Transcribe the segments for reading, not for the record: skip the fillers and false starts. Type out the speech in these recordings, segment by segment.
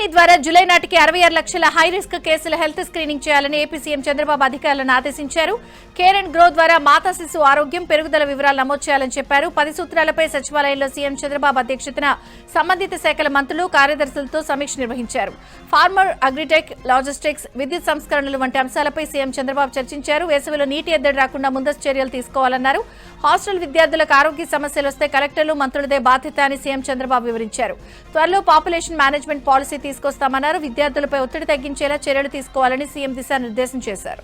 సింగిని ద్వారా జూలై నాటికి 66 లక్షల హై రిస్క్ కేసుల హెల్త్ స్క్రీనింగ్ చేయాలని ఏపీ సీఎం చంద్రబాబు అధికారులను ఆదేశించారు. కేర్ అండ్ గ్రో ద్వారా మాతా శిశు ఆరోగ్యం పెరుగుదల వివరాలు నమోదు చేయాలని చెప్పారు. 10 సూత్రాలపై సచివాలయంలో సీఎం చంద్రబాబు అధ్యక్షతన సంబంధిత శాఖల మంత్రులు కార్యదర్శులతో సమీక్ష నిర్వహించారు. ఫార్మర్, అగ్రిటెక్, లాజిస్టిక్స్, విద్యుత్ సంస్కరణలు వంటి అంశాలపై సీఎం చంద్రబాబు చర్చించారు. వేసవిలో నీటి ఎద్దడి రాకుండా ముందస్తు చర్యలు తీసుకోవాలన్నారు. హాస్టల్ విద్యార్థులకు ఆరోగ్య సమస్యలు వస్తే కలెక్టర్లు, మంత్రులదే బాధ్యత అని సీఎం చంద్రబాబు వివరించారు. త్వరలో పాపులేషన్ మేనేజ్మెంట్ పాలసీ తీసుకొస్తామన్నారు. విద్యార్థులపై ఒత్తిడి తగ్గించేలా చర్యలు తీసుకోవాలని సీఎం దిశానిర్దేశం చేశారు.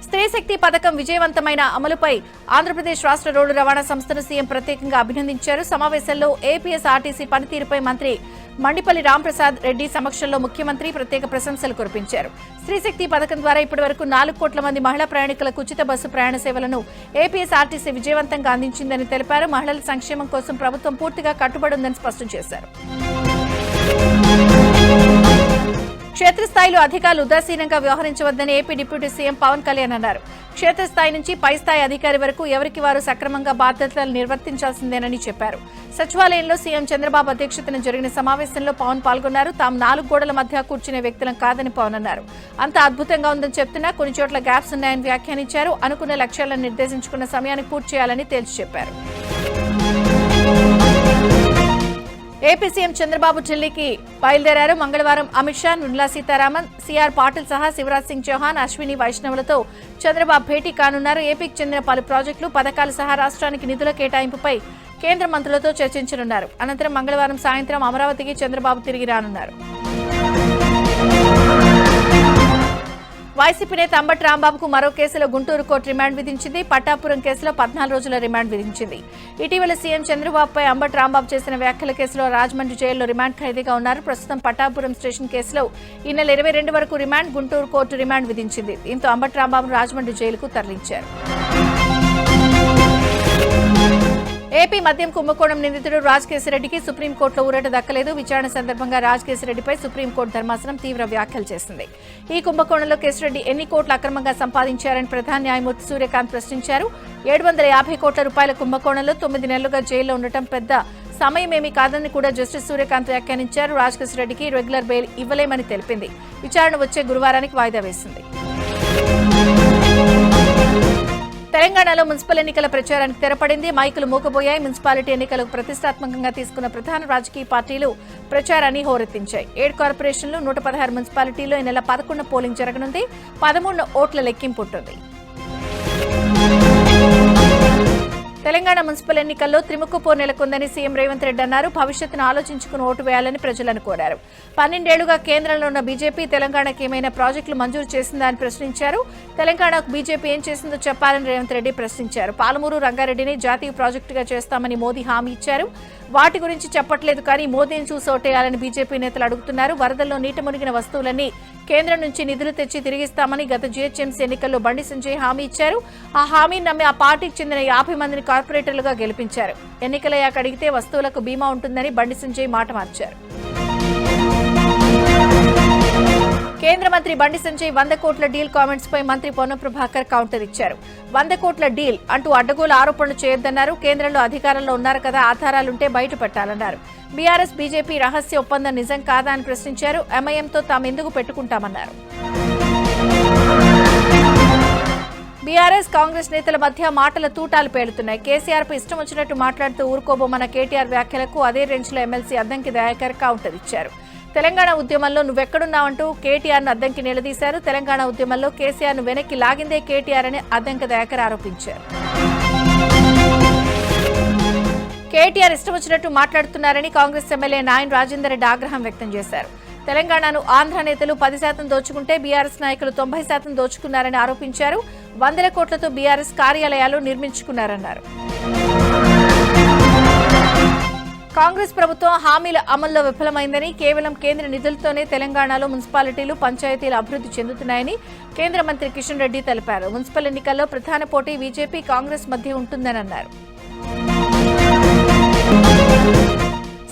స్త్రీశక్తి పథకం విజయవంతమైన అమలుపై ఆంధ్రప్రదేశ్ రాష్ట్ర రోడ్డు రవాణా సంస్థను సీఎం ప్రత్యేకంగా అభినందించారు. సమావేశంలో ఏపీఎస్ఆర్టీసీ పనితీరుపై మంత్రి మండిపల్లి రాంప్రసాద్ రెడ్డి సమక్షంలో ముఖ్యమంత్రి ప్రత్యేక ప్రశంసలు కురిపించారు. స్త్రీశక్తి పథకం ద్వారా ఇప్పటివరకు 4 కోట్ల మంది మహిళా ప్రయాణికులకు ఉచిత బస్సు ప్రయాణ సేవలను ఏపీఎస్ఆర్టీసీ విజయవంతంగా అందించిందని తెలిపారు. మహిళల సంక్షేమం కోసం ప్రభుత్వం పూర్తిగా కట్టుబడి ఉందని స్పష్టం చేశారు. క్షేత్రస్థాయిలో అధికారులు ఉదాసీనంగా వ్యవహరించవద్దని AP deputy CM Pawan Kalyan అన్నారు. క్షేత్రస్థాయి నుంచి పై స్థాయి అధికారి వరకు ఎవరికి వారు సక్రమంగా బాధ్యతలు నిర్వర్తించాల్సిందేనని చెప్పారు. సచివాలయంలో సీఎం చంద్రబాబు అధ్యక్షతన జరిగిన సమావేశంలో పవన్ పాల్గొన్నారు. తాము 4 గోడల మధ్య కూర్చునే వ్యక్తులం కాదని పవన్ అన్నారు. అంత అద్భుతంగా ఉందని చెప్తున్నా కొన్ని చోట్ల గ్యాప్స్ ఉన్నాయని వ్యాఖ్యానించారు. అనుకున్న లక్ష్యాలను నిర్దేశించుకున్న సమయానికి పూర్తి చేయాలని తేల్చి చెప్పారు. ఏపీ సీఎం చంద్రబాబు ఢిల్లీకి బయలుదేరారు. మంగళవారం అమిత్ షా, నిర్మలా సీతారామన్, సిఆర్ పాటిల్ సహా శివరాజ్ సింగ్ చౌహాన్, అశ్విని వైష్ణవులతో చంద్రబాబు భేటీ కానున్నారు. ఏపీకి చెందిన పలు ప్రాజెక్టులు, పథకాలు సహా రాష్ట్రానికి నిధుల కేటాయింపుపై కేంద్ర మంత్రులతో చర్చించనున్నారు. అనంతరం మంగళవారం సాయంత్రం అమరావతికి చంద్రబాబు తిరిగి రానున్నారు. వైసీపీ నేత అంబటి రాంబాబుకు మరో కేసులో గుంటూరు కోర్టు రిమాండ్ విధించింది. పట్టాపురం కేసులో 14 రోజుల రిమాండ్ విధించింది. ఇటీవల సీఎం చంద్రబాబుపై అంబటి రాంబాబు చేసిన వ్యాఖ్యల కేసులో రాజమండ్రి జైల్లో రిమాండ్ ఖైదీగా ఉన్నారు. ప్రస్తుతం పట్టాపురం స్టేషన్ కేసులో ఈ నెల 22 వరకు రిమాండ్, గుంటూరు కోర్టు రిమాండ్ విధించింది. దీంతో అంబటి రాంబాబును రాజమండ్రి జైలుకు తరలించారు. ఏపీ మద్యం కుంభకోణం నిందితుడు రాజకేశిరెడ్డికి సుప్రీంకోర్టులో ఊరట దక్కలేదు. విచారణ సందర్భంగా రాజకేశిరెడ్డిపై సుప్రీంకోర్టు ధర్మాసనం తీవ్ర వ్యాఖ్యలు చేసింది. ఈ కుంభకోణంలో కేశిరెడ్డి ఎన్ని కోట్లు అక్రమంగా సంపాదించారని ప్రధాన న్యాయమూర్తి సూర్యకాంత్ ప్రశ్నించారు. 750 కోట్ల రూపాయల కుంభకోణంలో 9 నెలలుగా జైల్లో ఉండటం పెద్ద సమయమేమీ కాదని కూడా జస్టిస్ సూర్యకాంత్ వ్యాఖ్యానించారు. రాజకేశిరెడ్డికి రెగ్యులర్ బెయిల్ ఇవ్వలేమని తెలిపింది. విచారణ వచ్చే గురువారానికి వాయిదా వేసింది. తెలంగాణలో మున్సిపల్ ఎన్నికల ప్రచారానికి తెరపడింది. మైకులు మూకబోయాయి. మున్సిపాలిటీ ఎన్నికలకు ప్రతిష్టాత్మకంగా తీసుకున్న ప్రధాన రాజకీయ పార్టీలు ప్రచారాన్ని హోరెత్తించాయి. 7 కార్పొరేషన్లు, 116 మున్సిపాలిటీల్లో ఈ నెల 11 పోలింగ్ జరగనుంది. 13 ఓట్ల లెక్కింపు ఉంటుంది. తెలంగాణ మున్సిపల్ ఎన్నికల్లో త్రిముఖపోరు నెలకొందని సీఎం రేవంత్ రెడ్డి అన్నారు. భవిష్యత్తును ఆలోచించుకుని ఓటు వేయాలని ప్రజలను కోరారు. 12 ఏళ్లుగా కేంద్రంలో ఉన్న బీజేపీ తెలంగాణకు ఏమైనా ప్రాజెక్టులు మంజూరు చేసిందా అని ప్రశ్నించారు. తెలంగాణకు బీజేపీ ఏం చేసిందో చెప్పాలని రేవంత్ రెడ్డి ప్రశ్నించారు. పాలమూరు రంగారెడ్డిని జాతీయ ప్రాజెక్టుగా చేస్తామని మోదీ హామీ ఇచ్చారు. వాటి గురించి చెప్పట్లేదు కానీ మోదీని చూసి ఓటేయాలని బీజేపీ నేతలు అడుగుతున్నారు. వరదల్లో నీట మునిగిన వస్తువులన్నీ కేంద్రం నుంచి నిధులు తెచ్చి తిరిగిస్తామని గత జీహెచ్ఎంసీ ఎన్నికల్లో బండి సంజయ్ హామీ ఇచ్చారు. ఆ హామీని నమ్మి ఆ పార్టీకి చెందిన 50 మందిని కార్పొరేటర్లుగా గెలిపించారు. ఎన్నికలయ్యాక అడిగితే వస్తువులకు బీమా ఉంటుందని బండి సంజయ్ మాట మార్చారు. కేంద్ర మంత్రి బండి సంజయ్ 100 కోట్ల డీల్ కామెంట్స్ పై మంత్రి పొన్నం ప్రభాకర్ కౌంటర్ ఇచ్చారు. 100 కోట్ల డీల్ అంటూ అడ్డగోలు ఆరోపణలు చేయొద్దన్నారు. కేంద్రంలో అధికారంలో ఉన్నారు కదా, ఆధారాలుంటే బయట పెట్టాలన్నారు. బీఆర్ఎస్ బీజేపీ రహస్య ఒప్పందం నిజం కాదా అని ప్రశ్నించారు. ఎంఐఎంతో తాము ఎందుకు పెట్టుకుంటామన్నారు. బీఆర్ఎస్ కాంగ్రెస్ నేతల మధ్య మాటల తూటాలు పేలుతున్నాయి. కేసీఆర్ పై ఇష్టం వచ్చినట్టు మాట్లాడుతూ ఊరుకోబోమన్న కేటీఆర్ వ్యాఖ్యలకు అదే రేంజ్ లో ఎమ్మెల్సీ అద్దంకి దయాకర్ కౌంటర్ ఇచ్చారు. తెలంగాణ ఉద్యమంలో నువ్వెక్కడున్నావంటూ కేటీఆర్ ను అద్దంకి నిలదీశారు. తెలంగాణ ఉద్యమంలో కేసీఆర్ ను వెనక్కి లాగిందే కేటీఆర్ అని అద్దంకి దయాకర్ ఆరోపించారు. కేటీఆర్ ఇష్టం వచ్చినట్టు మాట్లాడుతున్నారని కాంగ్రెస్ ఎమ్మెల్యే నాయన్ రాజేందర్ రెడ్డి ఆగ్రహం వ్యక్తం చేశారు. తెలంగాణను ఆంధ్ర నేతలు 10% దోచుకుంటే బీఆర్ఎస్ నాయకులు 90% దోచుకున్నారని ఆరోపించారు. 100 కోట్లతో బీఆర్ఎస్ కార్యాలయాలు నిర్మించుకున్నారన్నారు. కాంగ్రెస్ ప్రభుత్వం హామీల అమల్లో విఫలమైందని, కేవలం కేంద్ర నిధులతోనే తెలంగాణలో మున్సిపాలిటీలు, పంచాయతీలు అభివృద్ధి చెందుతున్నాయని కేంద్ర మంత్రి కిషన్ రెడ్డి తెలిపారు. మున్సిపల్ ఎన్నికల్లో ప్రధాన పోటీ బీజేపీ, కాంగ్రెస్ మధ్య ఉంటుందని అన్నారు.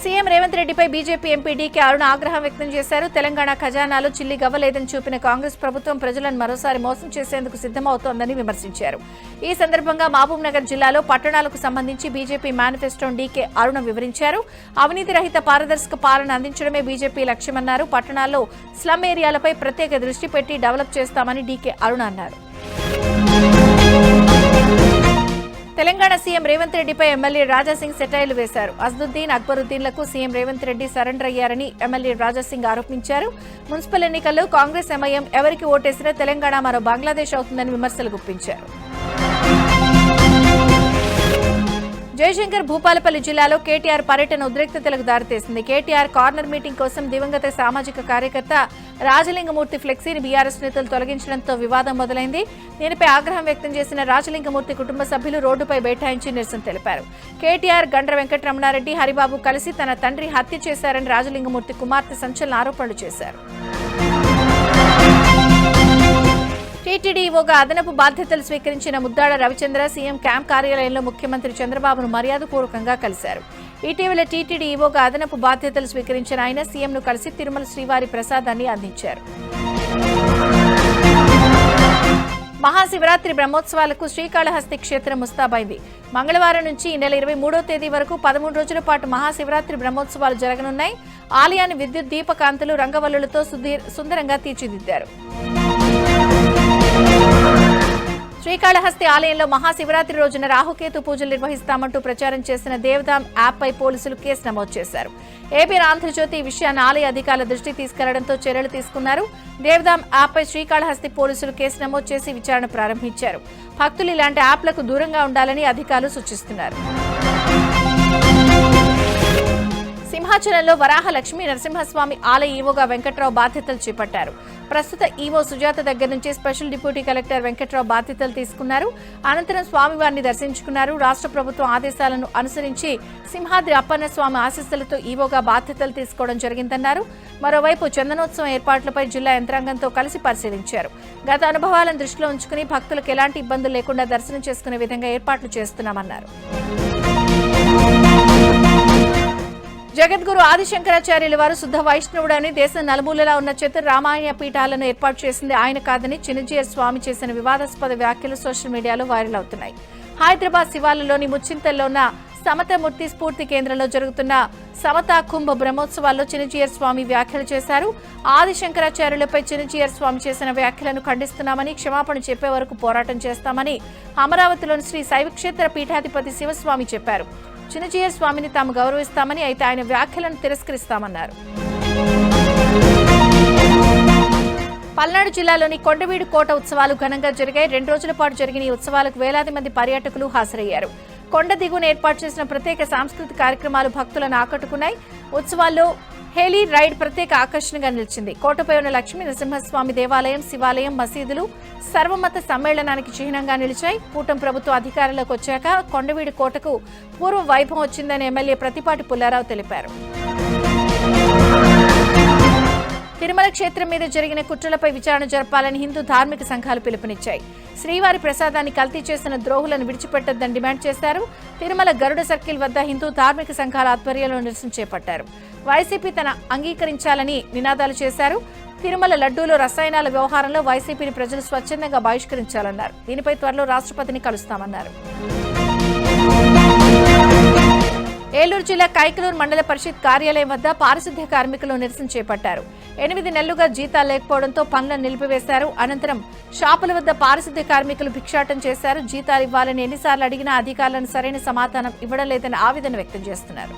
సీఎం రేవంత్ రేవంత్ రెడ్డిపై బీజేపీ ఎంపీ డీకే అరుణ ఆగ్రహం వ్యక్తం చేశారు. తెలంగాణ ఖజానాలో చిల్లి గవ్వలేదని చూపిన కాంగ్రెస్ ప్రభుత్వం ప్రజలను మరోసారి మోసం చేసేందుకు సిద్ధమవుతోందని విమర్శించారు. ఈ సందర్భంగా మహబూబ్ నగర్ జిల్లాలో పట్టణాలకు సంబంధించి బీజేపీ మేనిఫెస్టోను డీకే అరుణ వివరించారు. అవినీతి రహిత పారదర్శక పాలన అందించడమే బీజేపీ లక్ష్యమన్నారు. పట్టణాల్లో స్లమ్ ఏరియాలపై ప్రత్యేక దృష్టి పెట్టి డెవలప్ చేస్తామని డీకే అరుణ అన్నారు. తెలంగాణ సీఎం రేవంత్ రెడ్డిపై ఎమ్మెల్యే రాజాసింగ్ సెటైర్లు వేశారు. అసదుద్దీన్, అక్బరుద్దీన్లకు సీఎం రేవంత్ రెడ్డి సరెండర్ అయ్యారని ఎమ్మెల్యే రాజాసింగ్ ఆరోపించారు. మున్సిపల్ ఎన్నికల్లో కాంగ్రెస్ ఎంఐఎం ఎవరికి ఓటేసినా తెలంగాణ మరో బంగ్లాదేశ్ అవుతుందని విమర్శలు గుప్పించారు. జయశంకర్ భూపాలపల్లి జిల్లాలో కేటీఆర్ పర్యటన ఉద్రిక్తతలకు దారితీసింది. కేటీఆర్ కార్నర్ మీటింగ్ కోసం దివంగత సామాజిక కార్యకర్త రాజలింగమూర్తి ఫ్లెక్సీని బీఆర్ఎస్ నేతలు తొలగించడంతో వివాదం మొదలైంది. దీనిపై ఆగ్రహం వ్యక్తం చేసిన రాజలింగమూర్తి కుటుంబ సభ్యులు రోడ్డుపై బైఠాయించి నిరసన తెలిపారు. కేటీఆర్, గండ్ర వెంకటరమణారెడ్డి, హరిబాబు కలిసి తన తండ్రి హత్య చేశారని రాజలింగమూర్తి కుమార్తె సంచలన ఆరోపణలు చేశారు. టీటీడీఓగా అదనపు బాధ్యతలు స్వీకరించిన ముద్దాడ రవిచంద్ర సీఎం క్యాంప్ కార్యాలయంలో ముఖ్యమంత్రి చంద్రబాబును మర్యాదపూర్వకంగా కలిశారు. ఇటీవల టీటీడీఓగా అదనపు బాధ్యతలు స్వీకరించిన ఆయన సీఎంను కలిసి తిరుమల శ్రీవారి ప్రసాదాన్ని అందించారు. మహాశివరాత్రి బ్రహ్మోత్సవాలకు శ్రీకాళహస్తి క్షేత్రం ముస్తాబైంది. మంగళవారం నుంచి ఈ నెల 23వ తేదీ వరకు 13 రోజుల పాటు మహాశివరాత్రి బ్రహ్మోత్సవాలు జరగనున్నాయి. ఆలయాన్ని విద్యుత్ దీపకాంతులు, రంగవల్లులతో సుందరంగా తీర్చిదిద్దారు. శ్రీకాళహస్తి ఆలయంలో మహాశివరాత్రి రోజున రాహుకేతు పూజలు నిర్వహిస్తామంటూ ప్రచారం చేసిన దేవధామ్ యాప్పై పోలీసులు కేసు నమోదు చేశారు. ఏపీ ఆంధ్రజ్యోతి ఈ విషయాన్ని ఆలయ అధికారుల దృష్టికి తీసుకెళ్లడంతో చర్యలు తీసుకున్నారు. దేవధామ్ యాప్పై శ్రీకాళహస్తి పోలీసులు కేసు నమోదు చేసి విచారణ ప్రారంభించారు. భక్తులు ఇలాంటి యాప్లకు దూరంగా ఉండాలని అధికారులు సూచిస్తున్నారు. సింహాచలంలో వరాహ లక్ష్మీ నరసింహస్వామి ఆలయ ఈవోగా వెంకట్రావు బాధ్యతలు చేపట్టారు. ప్రస్తుత ఈవో సుజాత దగ్గర నుంచి స్పెషల్ డిప్యూటీ కలెక్టర్ వెంకట్రావు బాధ్యతలు తీసుకున్నారు. అనంతరం స్వామివారిని దర్శించుకున్నారు. రాష్ట్ర ప్రభుత్వం ఆదేశాలను అనుసరించి సింహాద్రి అప్పన్న స్వామి ఆశీస్సులతో ఈవోగా బాధ్యతలు తీసుకోవడం జరిగిందన్నారు. మరోవైపు చందనోత్సవం ఏర్పాట్లపై జిల్లా యంత్రాంగంతో కలిసి పరిశీలించారు. గత అనుభవాలను దృష్టిలో ఉంచుకుని భక్తులకు ఎలాంటి ఇబ్బందులు లేకుండా దర్శనం చేసుకునే విధంగా ఏర్పాట్లు చేస్తున్నామన్నారు. జగద్గురు ఆదిశంకరాచార్యుల వారు శుద్ధ వైష్ణవుడని దేశం నలుమూలలా ఉన్న రామాయణ పీఠాలను ఏర్పాటు చేసింది ఆయన కాదని చిన్నజీయర్ స్వామి చేసిన వివాదాస్పద వ్యాఖ్యలు సోషల్ మీడియాలో వైరల్ అవుతున్నాయి. హైదరాబాద్ శివాలయంలోని ముచ్చింతల్లో ఉన్న సమతమూర్తి స్ఫూర్తి కేంద్రంలో జరుగుతున్న సమతా కుంభ బ్రహ్మోత్సవాల్లో చిన్నజీయర్ స్వామి వ్యాఖ్యలు చేశారు. ఆదిశంకరాచార్యులపై చిన్నజీయర్ స్వామి చేసిన వ్యాఖ్యలను ఖండిస్తున్నామని, క్షమాపణ చెప్పే వరకు పోరాటం చేస్తామని అమరావతిలోని శ్రీ శైవక్షేత్ర పీఠాధిపతి శివస్వామి చెప్పారు. చిన్నజీయర్ స్వామిని తాము గౌరవిస్తామని, అయితే ఆయన వ్యాఖ్యలను తిరస్కరిస్తామన్నారు. పల్నాడు జిల్లాలోని కొండవీడు కోట ఉత్సవాలు ఘనంగా జరిగాయి. 2 రోజుల పాటు జరిగిన ఈ ఉత్సవాలకు వేలాది మంది పర్యాటకులు హాజరయ్యారు. కొండ దిగువన ఏర్పాటు చేసిన ప్రత్యేక సాంస్కృతిక కార్యక్రమాలు భక్తులను ఆకట్టుకున్నాయి. ఉత్సవాల్లో హెలీ రైడ్ ప్రత్యేక ఆకర్షణగా నిలిచింది. కోటపై ఉన్న లక్ష్మీ నరసింహస్వామి దేవాలయం, శివాలయం, మసీదులు సర్వమత సమ్మేళనానికి చిహ్నంగా నిలిచాయి. కూటమి ప్రభుత్వం అధికారంలోకి వచ్చాక కొండవీడు కోటకు పూర్వ వైభవం వచ్చిందని ఎమ్మెల్యే ప్రతిపాటి పుల్లారావు తెలిపారు. తిరుమల క్షేత్రం మీద జరిగిన కుట్రలపై విచారణ జరపాలని హిందూ ధార్మిక సంఘాలు పిలుపునిచ్చాయి. శ్రీవారి ప్రసాదాన్ని కల్తీ చేసిన ద్రోహులను విడిచిపెట్టొద్దని డిమాండ్ చేశారు. తిరుమల గరుడ సర్కిల్ వద్ద హిందూ ధార్మిక సంఘాల ఆధ్వర్యంలో నిరసన చేపట్టారు. వైసీపీ తన అంగీకరించాలని నినాదాలు చేశారు. తిరుమల లడ్డూలో రసాయనాల వ్యవహారంలో వైసీపీని ప్రజలు స్వచ్ఛందంగా బహిష్కరించాలన్నారు. దీనిపై త్వరలో రాష్ట్రపతిని కలుస్తామన్నారు. ఏలూరు జిల్లా కైకలూరు మండల పరిషత్ కార్యాలయం వద్ద పారిశుద్ధ్య కార్మికులు నిరసన చేపట్టారు. 8 నెలలుగా జీతాలు లేకపోవడంతో పనులను నిలిపివేశారు. అనంతరం షాపుల వద్ద పారిశుద్ధ్య కార్మికులు భిక్షాటం చేశారు. జీతాలు ఇవ్వాలని ఎన్నిసార్లు అడిగినా అధికారులను సరైన సమాధానం ఇవ్వడం లేదని ఆవేదన వ్యక్తం చేస్తున్నారు.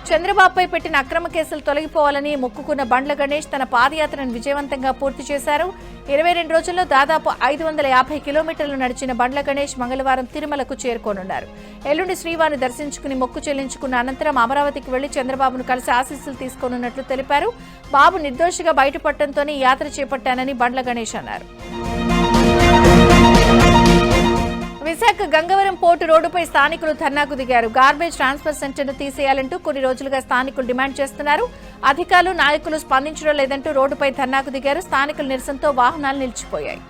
చంద్రబాబుపై పెట్టిన అక్రమ కేసులు తొలగిపోవాలని మొక్కుకున్న బండ్ల గణేష్ తన పాదయాత్రను విజయవంతంగా పూర్తి చేశారు. 22 రోజుల్లో దాదాపు 550 కిలోమీటర్లు నడిచిన బండ్ల గణేష్ మంగళవారం తిరుమలకు చేరుకోనున్నారు. ఎల్లుండి శ్రీవారిని దర్శించుకుని మొక్కు చెల్లించుకున్న అనంతరం అమరావతికి వెళ్లి చంద్రబాబును కలిసి ఆశీస్సులు తీసుకోనున్నట్లు తెలిపారు. బాబు నిర్దోషిగా బయటపడటంతోనే యాత్ర చేపట్టానని బండ్ల గణేష్ అన్నారు. విశాఖ గంగవరం పోర్టు రోడ్డుపై స్థానికులు ధర్నాకు దిగారు. గార్బేజ్ ట్రాన్స్ఫర్ సెంటర్ను తీసేయాలంటూ కొన్ని రోజులుగా స్థానికులు డిమాండ్ చేస్తున్నారు. అధికారులు, నాయకులు స్పందించడం లేదంటూ రోడ్డుపై ధర్నాకు దిగారు. స్థానికుల నిరసనతో వాహనాలు నిలిచిపోయాయి.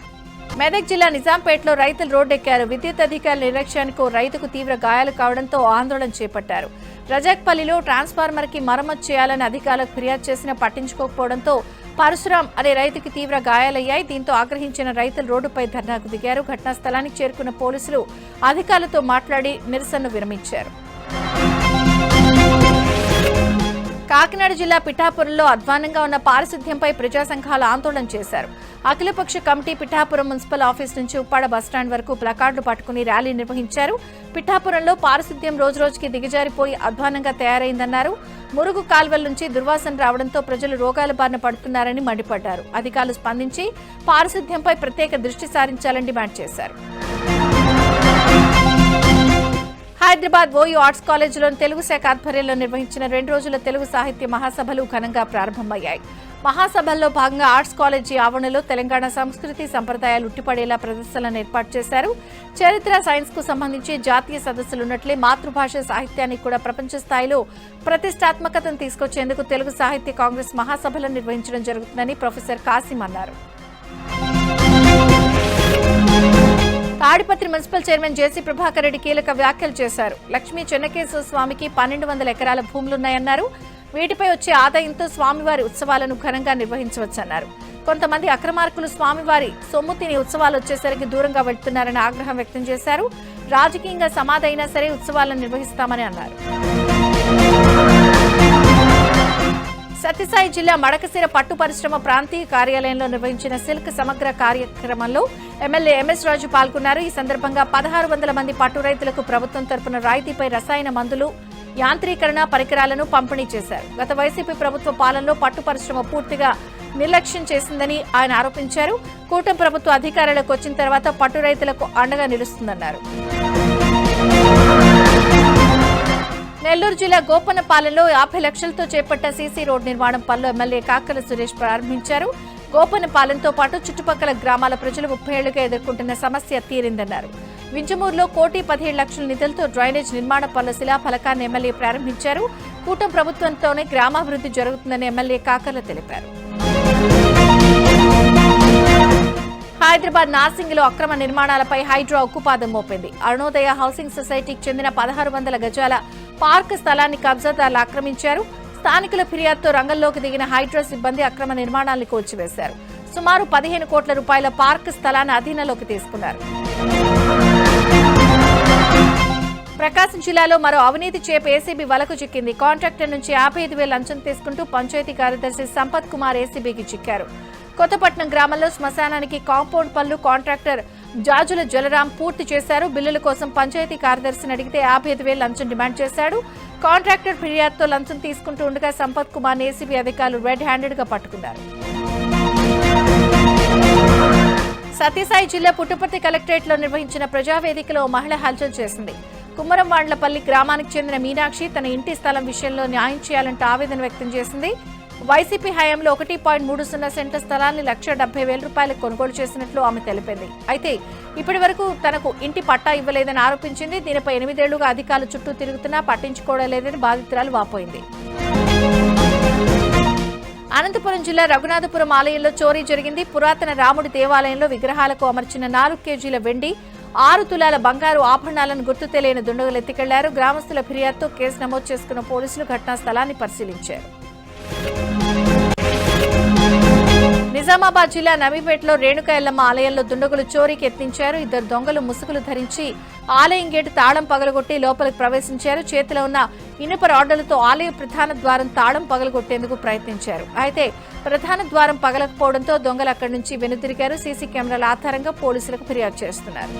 మెదక్ జిల్లా నిజాంపేటలో రైతులు రోడ్డెక్కారు. విద్యుత్ అధికారుల నిర్లక్ష్యానికి రైతుకు తీవ్ర గాయాలు కావడంతో ఆందోళన చేపట్టారు. రజాక్పల్లిలో ట్రాన్స్ఫార్మర్ కి మరమ్మతు చేయాలని అధికారులకు ఫిర్యాదు చేసినా పట్టించుకోకపోవడంతో పరశురాం అనే రైతుకి తీవ్ర గాయాలయ్యాయి. దీంతో ఆగ్రహించిన రైతులు రోడ్డుపై ధర్నాకు దిగారు. ఘటనా స్థలానికి చేరుకున్న పోలీసులు అధికారులతో మాట్లాడి నిరసనను విరమించారు. కాకినాడ జిల్లా పిఠాపురంలో అధ్వానంగా ఉన్న పారిశుద్ధ్యంపై ప్రజా సంఘాలు ఆందోళన చేశారు. అఖిలపక్ష కమిటీ పిఠాపురం మున్సిపల్ ఆఫీస్ నుంచి ఉప్పాడ బస్టాండ్ వరకు ప్లకార్డులు పట్టుకుని ర్యాలీ నిర్వహించారు. పిఠాపురంలో పారిశుద్ధ్యం రోజురోజుకి దిగజారిపోయి అధ్వానంగా తయారైందన్నారు. మురుగు కాల్వల నుంచి దుర్వాసన రావడంతో ప్రజలు రోగాల బారిన పడుతున్నారని మండిపడ్డారు. అధికారులు స్పందించి పారిశుద్ధ్యంపై ప్రత్యేక దృష్టి సారించాలని డిమాండ్ చేశారు. హైదరాబాద్ ఓయూ ఆర్ట్స్ కాలేజీలోని తెలుగు శాఖ ఆధ్వర్యంలో నిర్వహించిన 2 రోజుల తెలుగు సాహిత్య మహాసభలు ఘనంగా ప్రారంభమయ్యాయి. మహాసభల్లో భాగంగా ఆర్ట్స్ కాలేజీ ఆవరణలో తెలంగాణ సంస్కృతి సంప్రదాయాలు ఉట్టిపడేలా ప్రదర్శనలను ఏర్పాటు చేశారు. చరిత్ర, సైన్స్ కు సంబంధించి జాతీయ సదస్సులున్నట్లే మాతృభాష సాహిత్యానికి కూడా ప్రపంచ స్థాయిలో ప్రతిష్టాత్మకతను తీసుకొచ్చేందుకు తెలుగు సాహిత్య కాంగ్రెస్ మహాసభలను నిర్వహించడం జరుగుతుందని ప్రొఫెసర్ కాసిం అన్నారు. తాడిపత్రి మున్సిపల్ చైర్మన్ జేసీ ప్రభాకర్ రెడ్డి కీలక వ్యాఖ్యలు చేశారు. లక్ష్మీ చెన్నకేశ్వర స్వామికి 1200 ఎకరాల భూములున్నాయన్నారు. వీటిపై వచ్చే ఆదాయంతో స్వామివారి ఉత్సవాలను ఘనంగా నిర్వహించవచ్చన్నారు. కొంతమంది అక్రమార్కులు స్వామివారి సొమ్ము తిని ఉత్సవాలు వచ్చేసరికి దూరంగా వెళ్తున్నారని ఆగ్రహం వ్యక్తం చేశారు. రాజకీయంగా సమాధైనా సరే ఉత్సవాలను నిర్వహిస్తామని అన్నారు. సత్యసాయి జిల్లా మడకశిర పట్టు పరిశ్రమ ప్రాంతీయ కార్యాలయంలో నిర్వహించిన సిల్క్ సమగ్ర కార్యక్రమంలో ఎమ్మెల్యే ఎంఎస్ రాజు పాల్గొన్నారు. ఈ సందర్భంగా 1600 మంది పట్టు రైతులకు ప్రభుత్వం తరపున రాయితీపై రసాయన మందులు, యాంత్రీకరణ పరికరాలను పంపిణీ చేశారు. గత వైసీపీ ప్రభుత్వ పాలనలో పట్టు పరిశ్రమ పూర్తిగా నిర్లక్ష్యం చేసిందని ఆయన ఆరోపించారు. కూటమి ప్రభుత్వ అధికారంలోకి వచ్చిన తర్వాత పట్టు రైతులకు అండగా నిలుస్తుందన్నారు. నెల్లూరు జిల్లా గోపన్నపాలెంలో 50 లక్షలతో చేపట్ట సీసీ రోడ్ నిర్మాణం పనులు ఎమ్మెల్యే కాకల సురేష్ ప్రారంభించారు. గోపన్నపాలెంతో పాటు చుట్టుపక్కల గ్రామాల ప్రజలు 30 ఏళ్లుగా ఎదుర్కొంటున్న సమస్య తీరిందన్నారు. వింజమూరులో 1,17,00,000 నిధులతో డ్రైనేజ్ నిర్మాణ పనుల శిలాఫలకాన్ని ఎమ్మెల్యే ప్రారంభించారు. కూటమి ప్రభుత్వంతోనే గ్రామాభివృద్ధి జరుగుతుందని ఎమ్మెల్యే కాకల తెలిపారు. హైదరాబాద్ నార్సింగిలో అక్రమ నిర్మాణాలపై హైడ్రా ఉక్కుపాదం మోపింది. అరుణోదయ హౌసింగ్ సొసైటీకి చెందిన 1600 గజాల పార్క్ స్థలాన్ని కబ్జాదారులు ఆక్రమించారు. స్థానికుల ఫిర్యాదుతో రంగంలోకి దిగిన హైడ్రా సిబ్బంది అక్రమ నిర్మాణాలను కూల్చివేశారు. సుమారు 15 కోట్ల రూపాయల పార్క్ స్థలాన్ని అధీనంలోకి తీసుకున్నారు. ప్రకాశం జిల్లాలో మరో అవినీతి చేప ఏసీబీ వలకు చిక్కింది. కాంట్రాక్టర్ నుంచి 55,000 లంచం తీసుకుంటూ పంచాయతీ కార్యదర్శి సంపత్ కుమార్ ఏసీబీకి చిక్కారు. కొత్తపట్నం గ్రామంలో శ్మశానానికి కాంపౌండ్ పనులు కాంట్రాక్టర్ జాజుల జలరాం పూర్తి చేశారు. బిల్లుల కోసం పంచాయతీ కార్యదర్శిని అడిగితే 55,000 లంచం డిమాండ్ చేశాడు. కాంట్రాక్టర్ ఫిర్యాదుతో లంచం తీసుకుంటూ ఉండగా సంపత్ కుమార్ ఏసీబీ అధికారులు రెడ్ హ్యాండెడ్ గా పట్టుకున్నారు. సత్యసాయి జిల్లా పుట్టపర్తి కలెక్టరేట్ లో నిర్వహించిన ప్రజావేదికలో మహిళ హల్చల్ చేసింది. కుమ్మరంవాండ్లపల్లి గ్రామానికి చెందిన మీనాక్షి తన ఇంటి స్థలం విషయంలో న్యాయం చేయాలంటూ ఆవేదన వ్యక్తం చేసింది. వైసీపీ హయాంలో 1.30 సెంట్ల స్థలాన్ని 1,70,000 రూపాయలకు కొనుగోలు చేసినట్లు ఆమె తెలిపింది. అయితే ఇప్పటి వరకు తనకు ఇంటి పట్టా ఇవ్వలేదని ఆరోపించింది. దీనిపై 8 ఏళ్లుగా అధికారులు చుట్టూ తిరుగుతున్నా పట్టించుకోవడం లేదని బాధితురాలు వాపోయింది. అనంతపురం జిల్లా రఘునాథపురం ఆలయంలో చోరీ జరిగింది. పురాతన రాముడి దేవాలయంలో విగ్రహాలకు అమర్చిన 4 కేజీల వెండి, 6 తులాల బంగారు ఆభరణాలను గుర్తు తెలియని దుండగులు ఎత్తికెళ్లారు. గ్రామస్తుల ఫిర్యాదుతో కేసు నమోదు చేసుకున్న పోలీసులు ఘటనా స్థలాన్ని పరిశీలించారు. నిజామాబాద్ జిల్లా నవీపేటలో రేణుకా ఎల్లమ్మ ఆలయంలో దుండగులు చోరీకి యత్నించారు. 2 దొంగలు ముసుగులు ధరించి ఆలయం గేటు తాళం పగలగొట్టి లోపలికి ప్రవేశించారు. చేతిలో ఉన్న ఇనుప రాడ్డులతో ఆలయ ప్రధాన ద్వారం తాళం పగలగొట్టేందుకు ప్రయత్నించారు. అయితే ప్రధాన ద్వారం పగలకపోవడంతో దొంగలు అక్కడి నుంచి వెనుదిరిగారు. సీసీ కెమెరాల ఆధారంగా పోలీసులకు ఫిర్యాదు చేస్తున్నారు.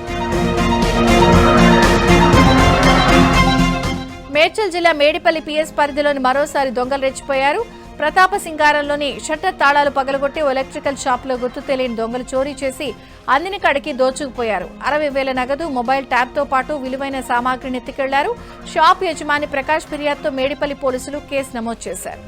మేడ్చల్ జిల్లా మేడిపల్లి పిఎస్ పరిధిలోని మరోసారి దొంగలు రెచ్చిపోయారు. ప్రతాప సింగారంలోని షట్టర్ తాళాలు పగలగొట్టి ఎలక్ట్రికల్ షాప్ లో గుర్తు తెలియని దొంగలు చోరీ చేసి అందిన కాడికి దోచుకుపోయారు. 60,000 నగదు, మొబైల్ ట్యాబ్ తో పాటు విలువైన సామాగ్రిని ఎత్తికెళ్లారు. షాప్ యజమాని ప్రకాష్ ఫిర్యాదుతో మేడిపల్లి పోలీసులు కేసు నమోదు చేశారు.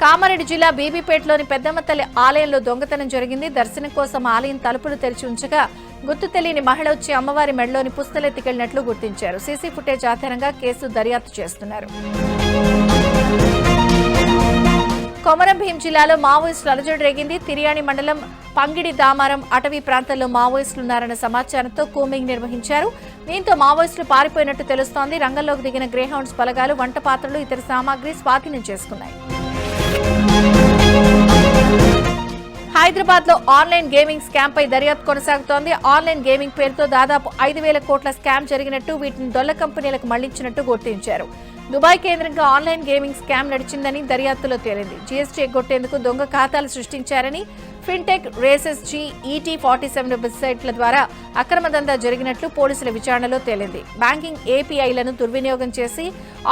కామారెడ్డి జిల్లా బీబీపేటలోని పెద్దమ్మ తల్లి ఆలయంలో దొంగతనం జరిగింది. దర్శనం కోసం ఆలయం తలుపులు తెరిచి ఉంచగా గుర్తు తెలియని మహిళ వచ్చి అమ్మవారి మెడలోని పుస్తలెత్తికెళ్లినట్లు గుర్తించారు. సీసీ ఫుటేజ్ ఆధారంగా కేసు దర్యాప్తు చేస్తున్నారు. కొమరం భీం జిల్లాలో మావోయిస్టులు అలజడి రేగింది. తిరియాని మండలం పంగిడి దామారం అటవీ ప్రాంతాల్లో మావోయిస్టులున్నారన్న సమాచారంతో కూంబింగ్ నిర్వహించారు. దీంతో మావోయిస్టులు పారిపోయినట్టు తెలుస్తోంది. రంగంలోకి దిగిన గ్రేహౌండ్స్ బలగాలు వంట పాత్రలు ఇతర సామాగ్రి స్వాధీనం చేసుకున్నాయి. హైదరాబాద్ లో ఆన్లైన్ గేమింగ్ స్కామ్ పై దర్యాప్తు కొనసాగుతోంది. ఆన్లైన్ గేమింగ్ పేరుతో దాదాపు 5,000 కోట్ల స్కామ్ జరిగినట్టు, వీటిని డొల్ల కంపెనీలకు మళ్లించినట్టు గుర్తించారు. దుబాయ్ కేంద్రంగా ఆన్లైన్ గేమింగ్ స్కామ్ నడిచిందని దర్యాప్తులో తేలింది. జీఎస్టీ ఎగ్గొట్టేందుకు దొంగ ఖాతాలు సృష్టించారని, ఫిన్టెక్, రేసెస్ జీ, ET47 వెబ్సైట్ల ద్వారా అక్రమ దందా జరిగినట్లు పోలీసుల విచారణలో తేలింది. బ్యాంకింగ్ ఏపీఐలను దుర్వినియోగం చేసి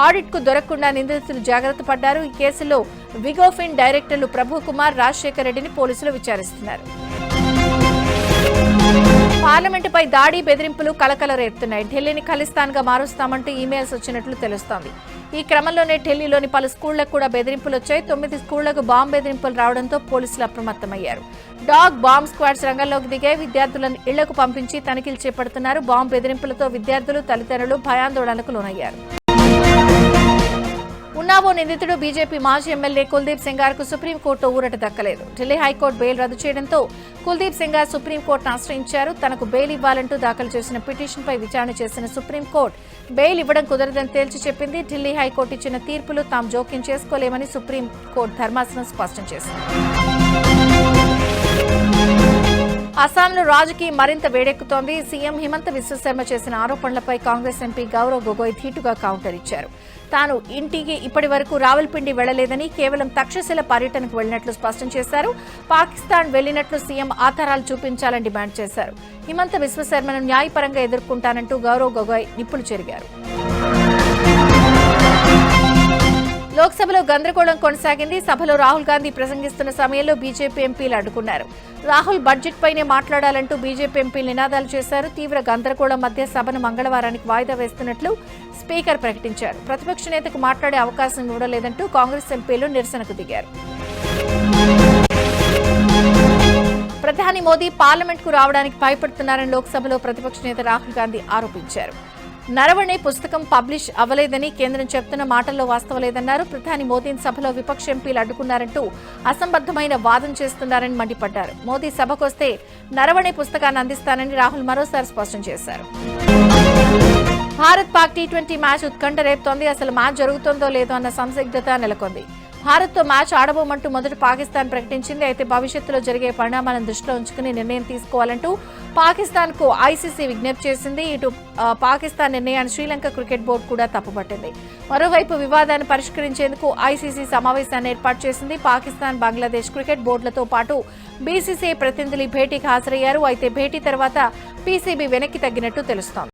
ఆడిట్కు దొరకకుండా నిందితులు జాగ్రత్త పడ్డారు. ఈ కేసులో విగోఫిన్ డైరెక్టర్లు ప్రభు కుమార్, రాజశేఖర్ రెడ్డిని పోలీసులు విచారిస్తున్నారు. పార్లమెంటుపై దాడి, బెదిరింపులు కలకల రేపుతున్నాయి. ఢిల్లీని ఖలిస్తాన్గా మారుస్తామంటూ ఈమెయిల్స్ వచ్చినట్లు తెలుస్తోంది. ఈ క్రమంలోనే ఢిల్లీలోని పలు స్కూళ్లకు కూడా బెదిరింపులు వచ్చాయి. 9 స్కూళ్లకు బాంబు బెదిరింపులు రావడంతో పోలీసులు అప్రమత్తమయ్యారు. డాగ్, బాంబ్ స్క్వాడ్స్ రంగంలోకి దిగాయి. విద్యార్థులను ఇళ్లకు పంపించి తనిఖీలు చేపడుతున్నారు. బాంబు బెదిరింపులతో విద్యార్థులు, తల్లిదండ్రులు భయాందోళనకు లోనయ్యారు. ఉన్నావో నిందితుడు బీజేపీ మాజీ ఎమ్మెల్యే కుల్దీప్ సెంగార్కు సుప్రీంకోర్టు ఊరట దక్కలేదు. ఢిల్లీ హైకోర్టు బెయిల్ రద్దు చేయడంతో కుల్దీప్ సెంగార్ సుప్రీంకోర్టును ఆశ్రయించారు. తనకు బెయిల్ ఇవ్వాలంటూ దాఖలు చేసిన పిటిషన్పై విచారణ చేసిన సుప్రీంకోర్టు బెయిల్ ఇవ్వడం కుదరదని తేల్చి చెప్పింది. ఢిల్లీ హైకోర్టు ఇచ్చిన తీర్పులు తాము జోక్యం చేసుకోలేమని సుప్రీంకోర్టు ధర్మాసనం స్పష్టం చేసింది. అస్సాంలో రాజకీయం మరింత వేడెక్కుతోంది. సీఎం హిమంత విశ్వశర్మ చేసిన ఆరోపణలపై కాంగ్రెస్ ఎంపీ గౌరవ్ గొగోయ్ ధీటుగా కౌంటర్ ఇచ్చారు. తాను ఇంటికి ఇప్పటి వరకు రావల్పిండి వెళ్లలేదని, కేవలం తక్షశిల పర్యటనకు వెళ్లినట్లు స్పష్టం చేశారు. పాకిస్తాన్ వెళ్లినట్లు సీఎం ఆధారాలు చూపించాలని డిమాండ్ చేశారు. హిమంత విశ్వశర్మను న్యాయపరంగా ఎదుర్కొంటానంటూ గౌరవ్ గొగోయ్ నిప్పులు చెరిగారు. లోక్సభలో గందరగోళం కొనసాగింది. సభలో రాహుల్ గాంధీ ప్రసంగిస్తున్న సమయంలో బీజేపీ ఎంపీలు అడ్డుకున్నారు. రాహుల్ బడ్జెట్ పైనే మాట్లాడాలంటూ బీజేపీ ఎంపీలు నినాదాలు చేశారు. తీవ్ర గందరగోళం మధ్య సభను మంగళవారానికి వాయిదా వేస్తున్నట్లు స్పీకర్ ప్రకటించారు. ప్రతిపక్ష నేతకు మాట్లాడే అవకాశం ఇవ్వలేదంటూ కాంగ్రెస్ ఎంపీలు నిరసనకు దిగారు. ప్రధాని మోదీ పార్లమెంట్కు రావడానికి భయపడుతున్నారని లోక్సభలో ప్రతిపక్ష నేత రాహుల్ గాంధీ ఆరోపించారు. నరవణే పుస్తకం పబ్లిష్ అవ్వలేదని కేంద్రం చెప్తున్న మాటల్లో వాస్తవం లేదన్నారు. ప్రధాని మోదీని సభలో విపక్ష ఎంపీలు అడ్డుకున్నారంటూ అసంబద్ధమైన వాదన చేస్తున్నారని మండిపడ్డారు. మోదీ సభకొస్తే నరవణే పుస్తకాన్ని అందిస్తానని రాహుల్ మరోసారి స్పష్టం చేశారు. భారత్ పాక్ T20 మ్యాచ్ ఉత్కంఠ రేపుతోంది. అసలు మ్యాచ్ జరుగుతుందో లేదో అన్న సందిగ్ధత నెలకొంది. భారత్తో మ్యాచ్ ఆడబోమంటూ మొదట పాకిస్తాన్ ప్రకటించింది. అయితే భవిష్యత్తులో జరిగే పరిణామాలను దృష్టిలో ఉంచుకుని నిర్ణయం తీసుకోవాలంటూ పాకిస్తాన్కు ఐసీసీ విజ్ఞప్తి చేసింది. ఇటు పాకిస్తాన్ నిర్ణయాన్ని శ్రీలంక క్రికెట్ బోర్డు కూడా తప్పుపట్టింది. మరోవైపు వివాదాన్ని పరిష్కరించేందుకు ఐసీసీ సమావేశాన్ని ఏర్పాటు చేసింది. పాకిస్తాన్, బంగ్లాదేశ్ క్రికెట్ బోర్డులతో పాటు బీసీసీఐ ప్రతినిధులు భేటీకి హాజరయ్యారు. అయితే భేటీ తర్వాత పీసీబీ వెనక్కి తగ్గినట్టు తెలుస్తోంది.